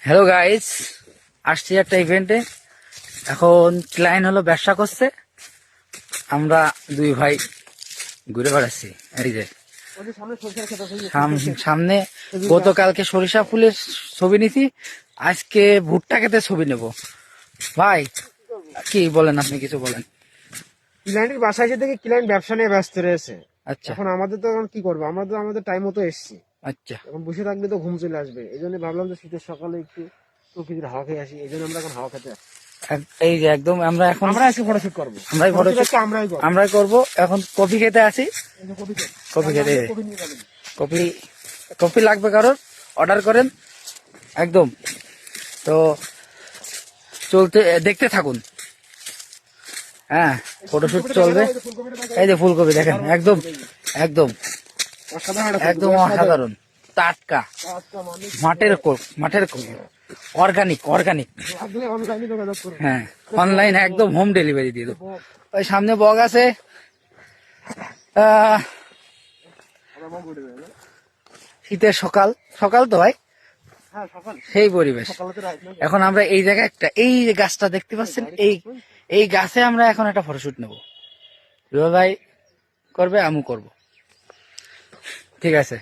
Hello guys, আসছি একটা ইভেন্টে। এখন ক্লায়েন্ট হলো ব্যবসা করছে, আমরা দুই ভাই ঘুরে বেড়াচ্ছি। এই যে সামনে গতকালকে সরিষা ফুলের ছবি নিছি, আজকে ভুট্টা খেতে ছবি নেব। ভাই কি বলেন, আপনি কিছু বলেন। ক্লায়েন্টের বাসায় এসে দেখি ক্লায়েন্ট ব্যবসা নিয়ে ব্যস্ত রয়েছে। আচ্ছা এখন আমাদের তো এখন কি করবো, আমরা তো আমাদের টাইম মতো এসছি। আচ্ছা, এখন বসে থাকলে তো ঘুম চলে আসবে, এই জন্য ভাবলাম যে শীতের সকালে একটু প্রকৃতির হাওয়া খেয়ে আসি। এই জন্য আমরা এখন হাওয়া খেতে আসছি। এই যে একদম আমরা এখন আমরা আজকে ফটোশুট করবো, আমরাই ফটো আমরাই করবো। আমরাই করবো। এখন কফি খেতে আসি, এই যে কফি কফি খেতে। কফি নিয়ে যাবেন। কফি কফি লাগবে কারোর, অর্ডার করেন একদম। তো চলতে দেখতে থাকুন। হ্যাঁ, ফটোশুট চলবে। এই যে ফুলকপি দেখেন, একদম একদম একদম অসাধারণ, টাটকা মাঠের মাঠের অর্গানিক অর্গানিক। অনলাইনে যোগাযোগ করুন। হ্যাঁ, অনলাইন একদম হোম ডেলিভারি দিয়ে দেবো। ওই সামনে বগ আছে, শীতের সকাল সকাল তো ভাই, হ্যাঁ সকাল, সেই পরিবেশ। সকালে তো রাইট না। এখন আমরা এই জায়গায় একটা, এই যে গাছটা দেখতে পাচ্ছেন, এই গাছে আমরা এখন একটা ফটোশুট নেবো। রুবেল ভাই করবে, আমিও করবো। ঠিক আছে।